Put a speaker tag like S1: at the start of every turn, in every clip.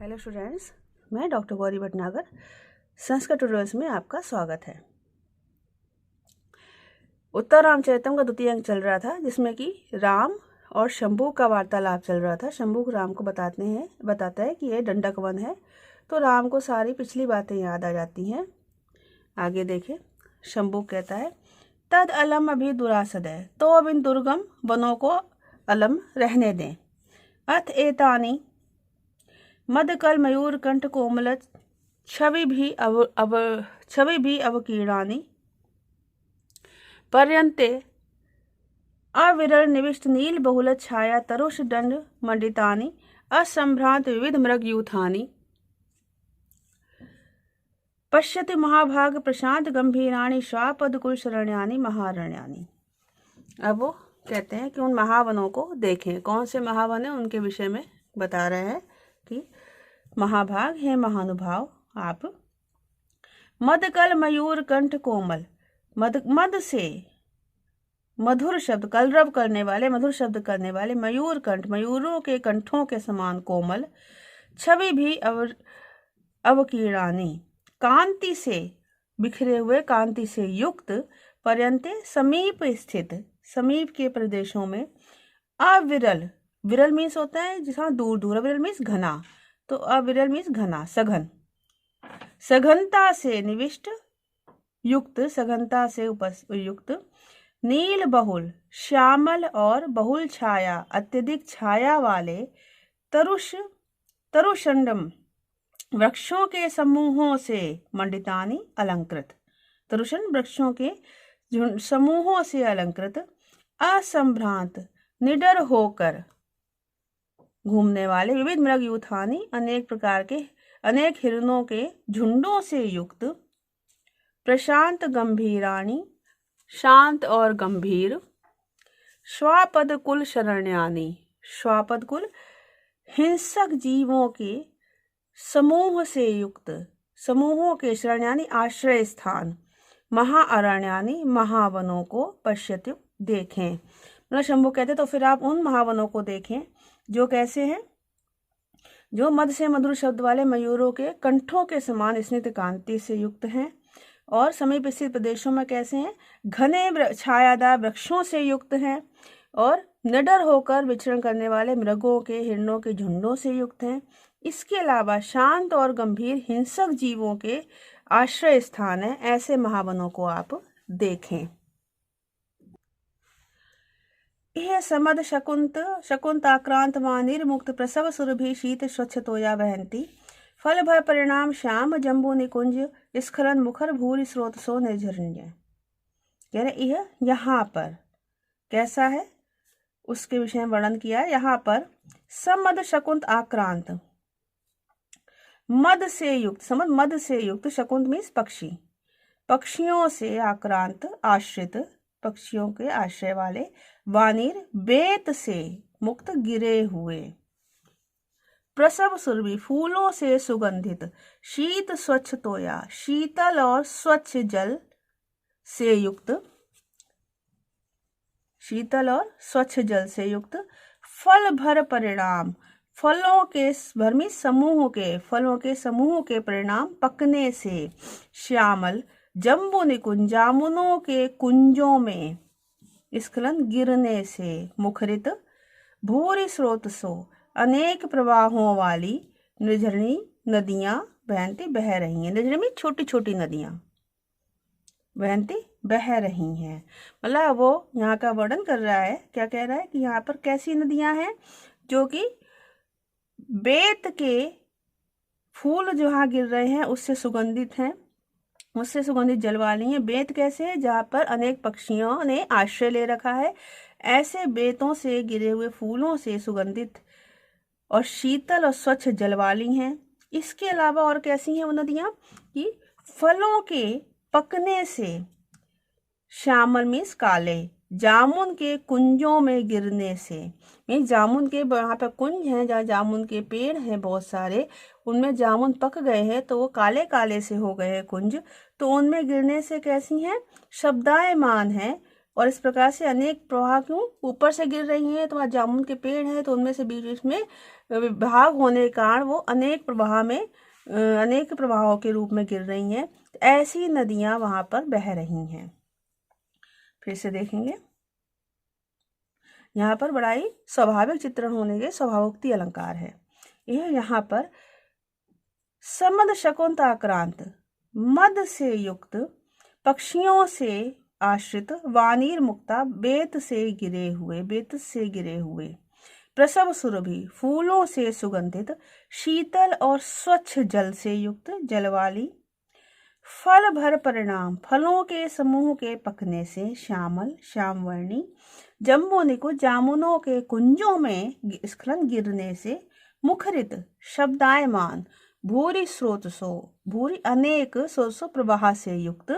S1: Hello students, मैं doctor Gauri Bhatnagar. Sanskrit tutorials में आपका स्वागत है। उत्तर रामचरितम का द्वितीय अंक चल रहा था, जिसमें कि राम और शंभू का वार्तालाप चल रहा था। शंभू राम को बताता है कि ये दंडक वन है, तो राम को सारी पिछली बातें याद आ जाती हैं। आगे देखें, शंभू कहता है, तद अलम अभी दुरासद है, तो अब इन दुर्गम वनों को अलम रहने दें। अथ एतानी मदकल मयूर कंठ कोमल छवि भी अवकीर्णानि पर्यन्ते अविरल निविष्ट नील बहुल छाया तरुष दंड मंडितानि असंभ्रांत विविध मृग यूथानि पश्यति महाभाग प्रशांत गंभीराणि श्वापद कुल शरण्यानि महारण्यानि। अब वो कहते हैं कि उन महावनों को देखें। कौन से महावन है उनके विषय में बता रहे हैं कि महाभाग है महानुभाव आप। मदकल मयूर कंठ कोमल, मद से मधुर शब्द, कलरव करने वाले, मधुर शब्द करने वाले, मयूर कंठ, मयूरों के कंठों के समान कोमल, छवि भी अवकीर्णानि, कांति से बिखरे हुए, कांति से युक्त, पर्यंते समीप स्थित, समीप के प्रदेशों में, अविरल, विरल मीन्स होता है जहाँ दूर दूर, अविरल मीन्स घना, तो अविरल मीन्स घना, सघन, सघनता से निविष्ट युक्त, सघनता से युक्त, नील बहुल, श्यामल और बहुल छाया, अत्यधिक छाया वाले, तरुषंडम, वृक्षों के समूहों से, मंडितानि अलंकृत, तरुषण वृक्षों के समूहों से अलंकृत, असंभ्रांत, निडर होकर घूमने वाले, विविध मृग यूथानि, अनेक प्रकार के, अनेक हिरणों के झुंडों से युक्त, प्रशांत गंभीराणि, शांत और गंभीर, श्वापद कुल शरण्यानि, श्वापद कुल हिंसक जीवों के समूह से युक्त, समूहों के, शरण्यानि आश्रय स्थान, महाअरण्यानि, महावनों को, पश्यति देखें। मतलब शंभू कहते तो फिर आप उन महावनों को देखें जो कैसे हैं, जो मद से मधुर शब्द वाले, मयूरों के कंठों के समान स्निग्ध कांति से युक्त हैं, और समीप स्थित प्रदेशों में कैसे हैं, घने छायादार वृक्षों से युक्त हैं, और निडर होकर विचरण करने वाले मृगों के, हिरणों के झुंडों से युक्त हैं। इसके अलावा शांत और गंभीर हिंसक जीवों के आश्रय स्थान है। ऐसे महावनों को आप देखें। यह समद शकुंत आक्रांत निर्मुक्त प्रसव सुरभि शीत स्वच्छतोया वहंती फल भय परिणाम श्याम जम्बू निकुंज स्खलन मुखर भूरि स्रोत सो निर्झरण्य। कह रहे यह यहाँ पर कैसा है उसके विषय में वर्णन किया है। यहाँ पर समद शकुंत आक्रांत, मद से युक्त, समद मद से युक्त, शकुंत मीन्स पक्षी, पक्षियों से आक्रांत आश्रित, पक्षियों के आश्रय वाले, वानीर बेत से मुक्त गिरे हुए, प्रसव सुरभि फूलों से सुगंधित, शीत स्वच्छ तोया शीतल और स्वच्छ जल से युक्त, शीतल और स्वच्छ जल से युक्त, फल भर परिणाम, फलों के भरमी समूह के, फलों के समूह के परिणाम पकने से, श्यामल जम्बू निकुंज, जामुनों के कुंजों में, स्खलन गिरने से, मुखरित भूरि स्रोत सो, अनेक प्रवाहों वाली, निर्झरणी नदियां बहती बह रही हैं। निर्झरणी में छोटी छोटी नदियां बहती बह रही हैं। मतलब वो यहाँ का वर्णन कर रहा है, क्या कह रहा है कि यहाँ पर कैसी नदियां हैं, जो कि बेत के फूल जो यहाँ गिर रहे हैं उससे सुगंधित हैं, उससे सुगंधित जल वाली हैं। बेत कैसे है, जहाँ पर अनेक पक्षियों ने आश्रय ले रखा है, ऐसे बेतों से गिरे हुए फूलों से सुगंधित और शीतल और स्वच्छ जल वाली हैं। इसके अलावा और कैसी हैं वो नदियाँ कि फलों के पकने से, श्यामल मीन्स काले, जामुन के कुंजों में गिरने से, मीन्स जामुन के वहाँ पर कुंज हैं जहाँ जामुन के पेड़ हैं बहुत सारे, उनमें जामुन पक गए हैं तो वो काले काले से हो गए हैं कुंज, तो उनमें गिरने से कैसी हैं, शब्दायमान है और इस प्रकार से अनेक प्रवाह क्यों ऊपर से गिर रही हैं। तो वहाँ जामुन के पेड़ हैं, तो उनमें से बीच बीच में विभाग होने के कारण वो अनेक प्रवाह में अनेक प्रवाहों के रूप में गिर रही हैं। ऐसी नदियां वहां पर बह रही हैं। फिर से देखेंगे, यहाँ पर बड़ा ही स्वाभाविक चित्रण होने के स्वभावोक्ति अलंकार है। यह यहाँ पर समद शकुंतलाक्रांत मद से युक्त पक्षियों से आश्रित वानीर मुक्ता बेत से गिरे हुए प्रसव सुरभि फूलों से सुगंधित शीतल और स्वच्छ जल से युक्त जल वाली फल भर परिणाम फलों के समूह के पकने से श्यामल श्यामवर्णी जम्बोनिको जामुनों के कुंजों में स्खलन गिरने से मुखरित शब्दायमान भूरी स्रोतसो भूरी अनेक स्रोतसो प्रवाह से युक्त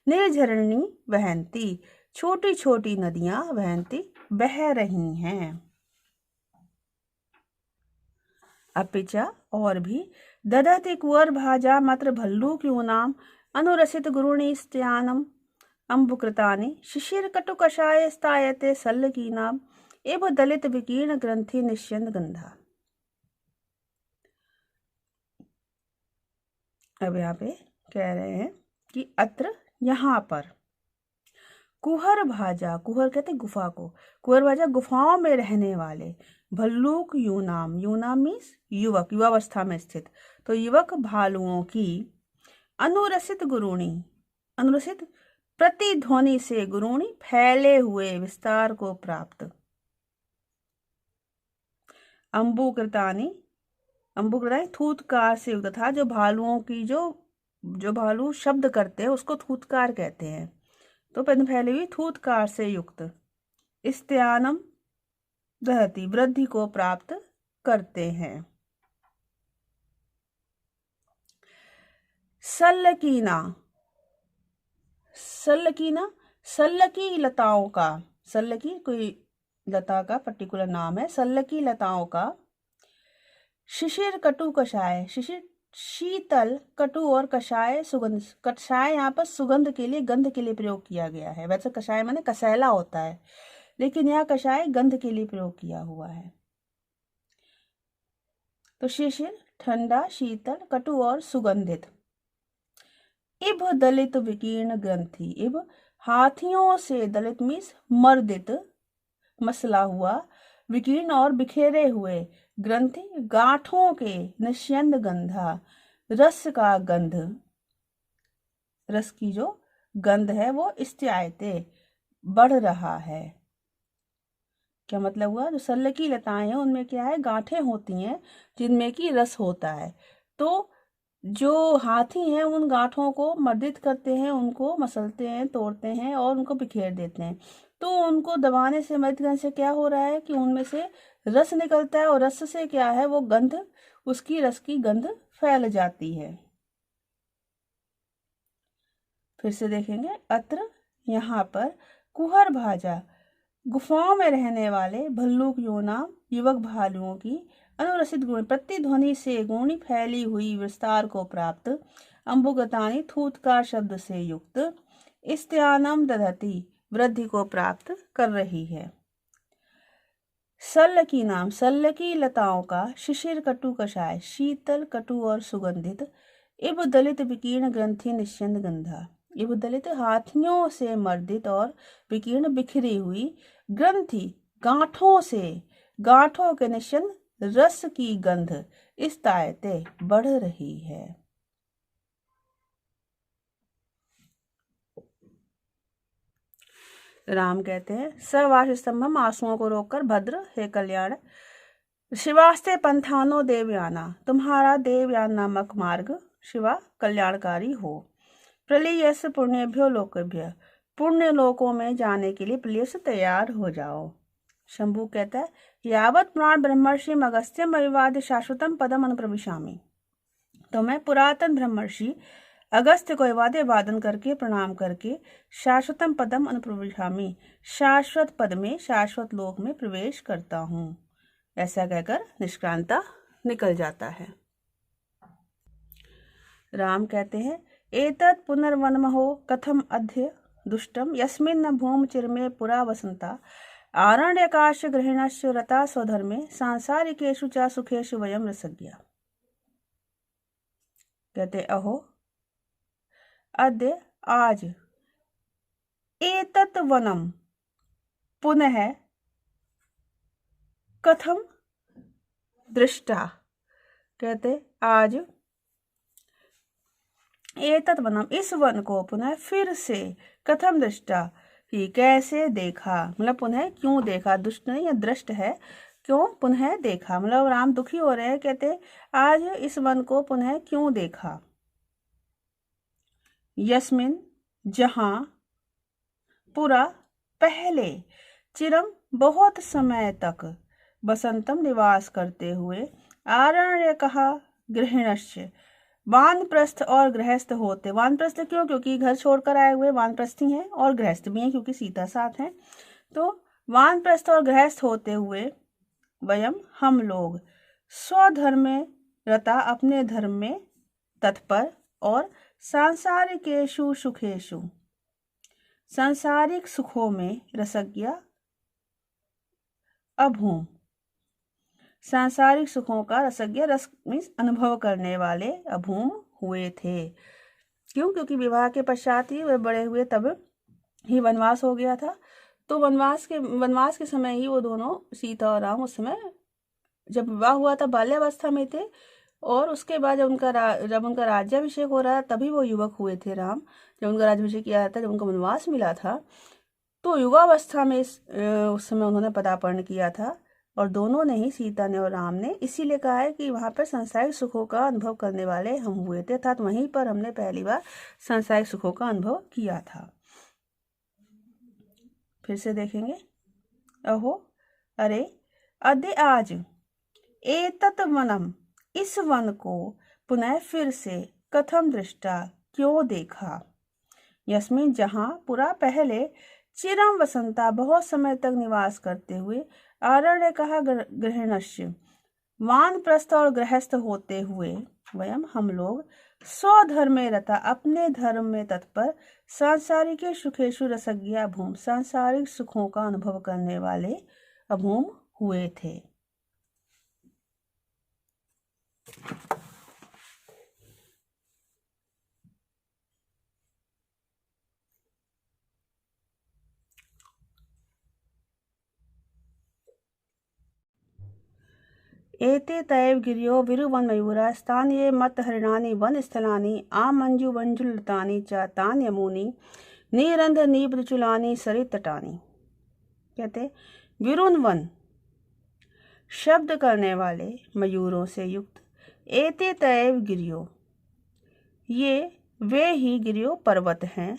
S1: निर्झरणी वहंती छोटी छोटी नदियां वहंती बह रही हैं। अपिचा और भी ददति कुंवर भाजा मात्र भल्लूक यूनाम अनुरसित गुरुणी स्त्यानम अम्बुकृतानि शिशिर कटु कषाय स्थायते सल्लकीनाम एव दलित विकीर्ण ग्रंथि निश्चंद गंधा। अब यहाँ पे कह रहे हैं कि अत्र यहाँ पर कुहर भाजा, कुहर कहते गुफा को, कुहर भाजा गुफाओं में रहने वाले भल्लूक यूनाम, यूनाम मीन्स युवक, युवावस्था में स्थित, तो युवक भालुओं की अनुरसित गुरुणी, अनुरसित प्रतिध्वनि से गुरुणी फैले हुए विस्तार को प्राप्त अम्बुकृतानि, अम्बुकृतानि थूतकार से युक्त था। जो भालुओं की जो भालू शब्द करते हैं उसको थूतकार कहते हैं। तो फैली हुई थूतकार से युक्त स्त्यानम दहती वृद्धि को प्राप्त करते हैं। सल्लकीना, सल्लकीना सल्लकी लताओं का, सल्लकी कोई लता का पर्टिकुलर नाम है, सल्लकी लताओं का शिशिर कटु कषाय, शिशिर शीतल कटु और कषाय सुगंध, कषाय यहाँ पर सुगंध के लिए गंध के लिए प्रयोग किया गया है। वैसे कषाय माने कसैला होता है, लेकिन यहाँ कषाय गंध के लिए प्रयोग किया हुआ है। तो शिशिर ठंडा, शीतल, कटु और सुगंधित। इब दलित विकीर्ण ग्रंथि, इब हाथियों से, दलित मीन्स मर्दित, मसला हुआ, विकीर्ण और बिखेरे हुए, ग्रंथि गांठों के, निश्यंद गंधा रस का गंध, रस की जो गंध है वो इस्त्यायते बढ़ रहा है। क्या मतलब हुआ, जो सल्लकी लताएं हैं उनमें क्या है, गांठें होती हैं जिनमें की रस होता है। तो जो हाथी हैं उन गांठों को मर्दित करते हैं, उनको मसलते हैं, तोड़ते हैं और उनको बिखेर देते हैं। तो उनको दबाने से, मर्दित करने से क्या हो रहा है कि उनमें से रस निकलता है, और रस से क्या है, वो गंध, उसकी रस की गंध फैल जाती है। फिर से देखेंगे, अत्र यहाँ पर कुहर भाजा गुफाओं में रहने वाले भल्लूक योना युवक भालुओं की अनुरसित गुण प्रतिध्वनि से गुणी फैली हुई विस्तार को प्राप्त अम्बुगतानी थूतकार शब्द से युक्त स्त्यानम दधति वृद्धि को प्राप्त कर रही है। सल्लकी नाम, सल्लकी लताओं का शिशिर कटु कषाय, शीतल कटु और सुगंधित, इब दलित विकीर्ण ग्रंथि निश्चंद गंधा, इब दलित हाथियों से मर्दित और विकीर्ण बिखरी हुई ग्रंथि गांठों से, गांठों के निश्चंद रस की गंध इस तायते बढ़ रही है। राम कहते हैं, सवास स्तंभम, आंसुओं को रोककर भद्र हे कल्याण, शिवास्ते पंथानो देवयाना, तुम्हारा देवयान नामक मार्ग शिवा कल्याणकारी हो। प्रलयस पुण्यभ्यो लोकभ्य, पुण्य लोकों में जाने के लिए प्रलय से तैयार हो जाओ। शंभु कहता है, यावत प्राण ब्रह्मर्षि अगस्त्यम अविवाद शाश्वतम पदम अनुप्रविशामि, तो मैं पुरातन ब्रह्मर्षि अगस्त्य को वादे वादन करके प्रणाम करके शाश्वतम पदम अनुप्रविशामि, शाश्वत पद में, शाश्वत लोक में प्रवेश करता हूँ। ऐसा कहकर निष्क्रांता निकल जाता है। राम कहते हैं, एतत् पुनर्वनमहो कथम अद्य दुष्टम यस्मिन् भूम चिरमे पुरा वसंता आरण्यकाश गृहिणश्च रता स्वधर्मे सांसारिकेषु च सुखेषु वयम रसज्ञा। कहते अहो अद्य आज एतत् वनम पुनः कथम दृष्टा। कहते आज एतत् वनम इस वन को पुनः फिर से कथम दृष्टा कि कैसे देखा, मतलब पुनः क्यों देखा, दुष्ट नहीं या दृष्ट है, क्यों पुनः देखा, मतलब राम दुखी हो रहे हैं। कहते आज इस वन को पुनः क्यों देखा। यस्मिन जहां पुरा पहले चिरम बहुत समय तक बसंतम निवास करते हुए आरण्य कहा गृहिणश्च वानप्रस्थ और गृहस्थ होते। वानप्रस्थ क्यों, क्योंकि घर छोड़कर आए हुए वानप्रस्थी हैं और गृहस्थ भी हैं क्योंकि सीता साथ हैं। तो वानप्रस्थ और गृहस्थ होते हुए वयम हम लोग स्वधर्म में रता अपने धर्म में तत्पर और सांसारिकेषु सुखेषु सांसारिक सुखों में रसज्ञ अभूम। सांसारिक सुखों का रसज्ञ रस मीन्स अनुभव करने वाले अभूम हुए थे। क्यों, क्योंकि विवाह के पश्चात ही वे बड़े हुए, तब ही वनवास हो गया था। तो वनवास के समय ही वो दोनों सीता और राम उस समय जब विवाह हुआ था बाल्यावस्था में थे, और उसके बाद जब उनका राज्याभिषेक हो रहा तभी वो युवक हुए थे राम। जब उनका राज्याभिषेक किया था, जब उनको वनवास मिला था, तो युवावस्था में उस समय उन्होंने पदार्पण किया था। और दोनों ने ही, सीता ने और राम ने, इसीलिए कहा है कि वहां पर सांसारिक सुखों का अनुभव करने वाले हम हुए थे, अर्थात वहीं पर हमने पहली बार सांसारिक सुखों का अनुभव किया था। फिर से देखेंगे अहो अरे अद्य आज एतत् वनम इस वन को पुनः फिर से कथम दृष्टा क्यों देखा। यस्मिन जहां पुरा पहले चिरम वसंता बहुत समय तक निवास करते हुए आरण्य कहा गृहिणश्च वानप्रस्थ और गृहस्थ होते हुए वयम हम लोग स्वधर्म में रता अपने धर्म में तत्पर सांसारिक सुखेषु रसज्ञ अभूम सांसारिक सुखों का अनुभव करने वाले अभूम हुए थे। एते तैव गिर्यो विरुवन मयूरा स्थानीय मत हरिणानि वन स्थलानि आमंजु वंजुलतानि च तान्यमुनि नीरंध नीपचुलानि सरितटानि। कहते विरुन वन शब्द करने वाले मयूरों से युक्त, एते तैव गिर्यो ये वे ही गिर्यो पर्वत हैं,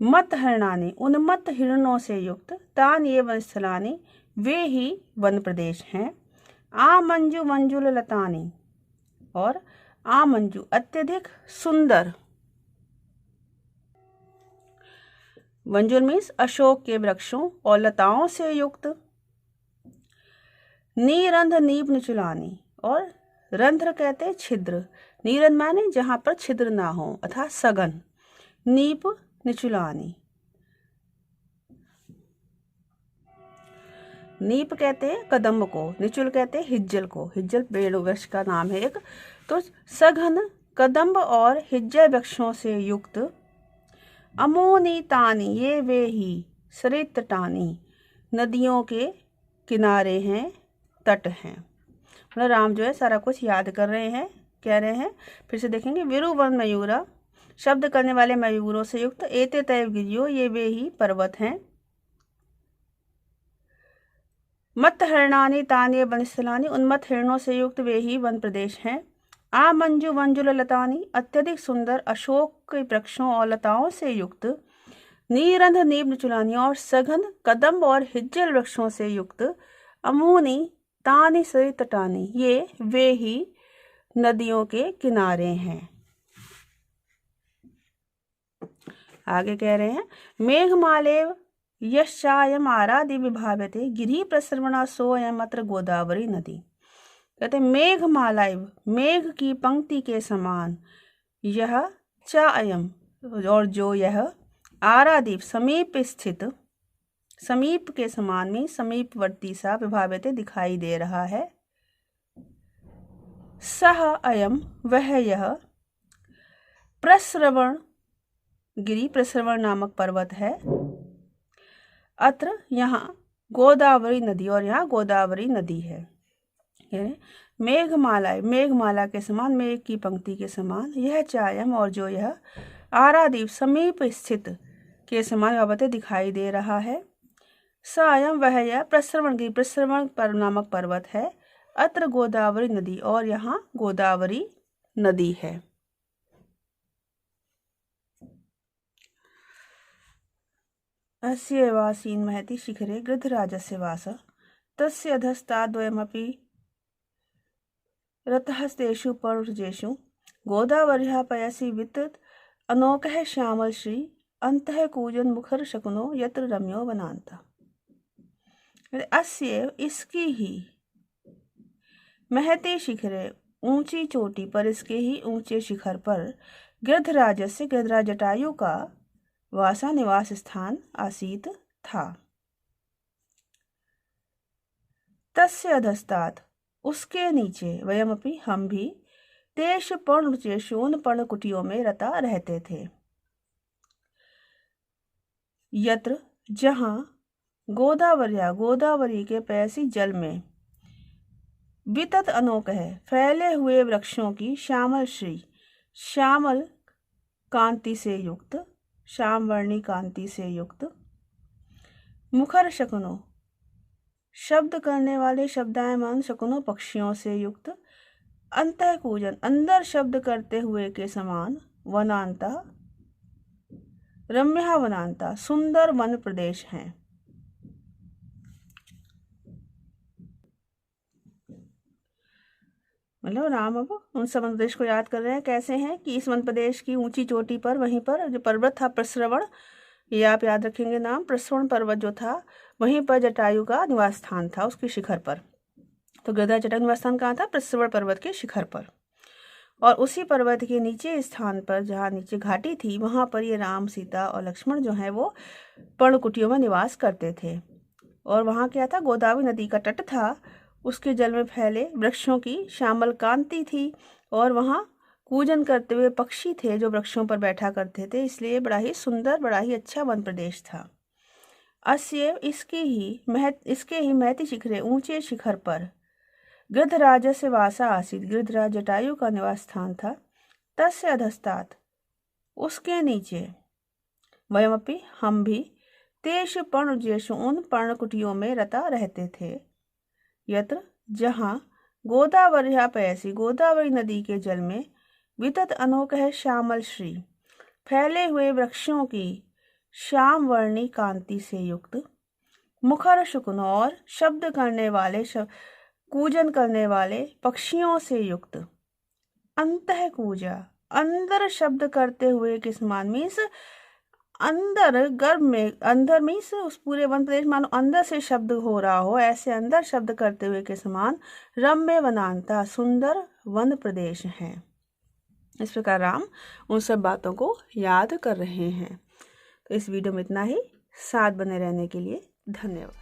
S1: मत हरणानी उन्मत्त हिरणों से युक्त, तान ये वनस्थलानी वे ही वन प्रदेश हैं, आमंजु मंजुल लतानी और आमंजु अत्यधिक सुंदर, मंजुल मीन्स अशोक के वृक्षों और लताओं से युक्त, नीरंध नीप निचुलानी और रंध्र कहते छिद्र, नीरंध माने जहां पर छिद्र ना हो अर्थात सघन, नीप निचुलानी। नीप कहते हैं कदम्ब को, निचुल कहते हैं हिज्जल को, हिज्जल पेड़ वृक्ष का नाम है एक। तो सघन कदम्ब और हिज्जल वृक्षों से युक्त, अमोनीतानी ये वे ही सरितटानी नदियों के किनारे हैं, तट हैं। मतलब राम जो है सारा कुछ याद कर रहे हैं, कह रहे हैं। फिर से देखेंगे विरुवन मयूरा शब्द करने वाले मयूरों से युक्त, एते तैव गिरियो ये वे ही पर्वत हैं, मत हरणानी तानी वनस्थलानी उन्मत्त हिरणों से युक्त वे ही वन प्रदेश हैं, आमंजु मंजुल लतानी अत्यधिक सुंदर अशोक के वृक्षों और लताओं से युक्त, नीरंध नीप निचुलानी और सघन कदम्ब और हिज्जल वृक्षों से युक्त, अमूनी तानी सरितटानी ये वे ही नदियों के किनारे हैं। आगे कह रहे हैं मेघमालेव यश्चायम आरादि विभाव्यते गिरि प्रसृवणा सोयम अत्र गोदावरी नदी। कहते मेघमालाइव, मेघ की पंक्ति के समान, यह चा अयम, और जो यह आरादीप समीप स्थित, समीप के समान में समीपवर्ती सा विभाव्यते दिखाई दे रहा है। सह अयम, वह यह प्रस्रवण गिरी, प्रस्रवण नामक पर्वत है। अत्र, यहाँ गोदावरी नदी, और यहाँ गोदावरी नदी है। मेघमाला, मेघमाला के समान, मेघ की पंक्ति के समान, यह चायम, और जो यह आरादीप समीप स्थित के समान विभाव्यते दिखाई दे रहा है। सायम, वह यह प्रस्रवण गिरी, प्रस्रवण नामक पर्वत है। अत्र गोदावरी नदी, और यहाँ गोदावरी नदी है। अस्य वासीन महति शिखरे गृध्रराजस्य वास, तस्य अधस्ताद्वयमपि रतहस्तेषु पर्वतेषु, गोदावर्याः पयसि वितत अनोकः श्यामल श्री, अंतः कूजन मुखर शकुनो यत्र रम्यो वनांता। अस्य, इसकी ही, महते शिखरे, ऊंची चोटी पर, इसके ही ऊंचे शिखर पर, गृध्रराज से, गृध्रराज जटायु का वासा निवास स्थान आसीत था। तस्य अधस्तात्, उसके नीचे, वयमपि, हम भी, तेषु पर्णरुचेषु, उन पर्णकुटियों में रता रहते थे। यत्र, जहाँ, गोदावर्या, गोदावरी के पैसी जल में, वितत अनोक है, फैले हुए वृक्षों की, श्यामल श्री, श्यामल कांति से युक्त, श्याम वर्णी कांति से युक्त, मुखर शकुनो, शब्द करने वाले शब्दायमान शकुनो पक्षियों से युक्त, अंतः कूजन, अंदर शब्द करते हुए के समान, वनांता, रम्या वनांता, सुंदर वन प्रदेश हैं। मतलब राम अब उन सब वन प्रदेश को याद कर रहे हैं। कैसे हैं कि इस वन प्रदेश की ऊंची चोटी पर, वहीं पर जो पर्वत था प्रस्रवण, ये आप याद रखेंगे नाम, प्रस्रवण पर्वत जो था, वहीं पर जटायु का निवास स्थान था, उसके शिखर पर। तो गृध्रराज जटायु निवास स्थान कहाँ था? प्रस्रवण पर्वत के शिखर पर। और उसी पर्वत के नीचे स्थान पर, जहाँ नीचे घाटी थी, वहाँ पर ये राम, सीता और लक्ष्मण जो है वो पर्णकुटियों में निवास करते थे। और वहाँ क्या था? गोदावरी नदी का तट था, उसके जल में फैले वृक्षों की श्यामल कांति थी, और वहाँ कूजन करते हुए पक्षी थे जो वृक्षों पर बैठा करते थे, इसलिए बड़ा ही सुंदर, बड़ा ही अच्छा वन प्रदेश था। अस्य, इसके ही महति शिखरे, ऊंचे शिखर पर, गृध्रराज से वासा आसीत, गृध्रराज जटायु का निवास स्थान था। तस्य अधस्तात्, उसके नीचे, वयमपि, हम भी, तेषु पर्णरुचेषु, उन पर्णकुटियों में रता रहते थे। यत्र, जहाँ, गोदावर्या पयसि, गोदावरी नदी के जल में, वितत अनोक है श्यामल श्री, फैले हुए वृक्षों की श्याम वर्णी कांति से युक्त, मुखर शुकुनो, और शब्द करने वाले, कूजन करने वाले पक्षियों से युक्त, अंतः कूजा, अंदर शब्द करते हुए के समान, मीन्स अंदर, गर्भ में, अंदर मीन्स उस पूरे वन प्रदेश मानो अंदर से शब्द हो रहा हो, ऐसे अंदर शब्द करते हुए के समान, रम्य वनांता, सुंदर वन प्रदेश हैं। इस प्रकार राम उन सब बातों को याद कर रहे हैं। तो इस वीडियो में इतना ही। साथ बने रहने के लिए धन्यवाद।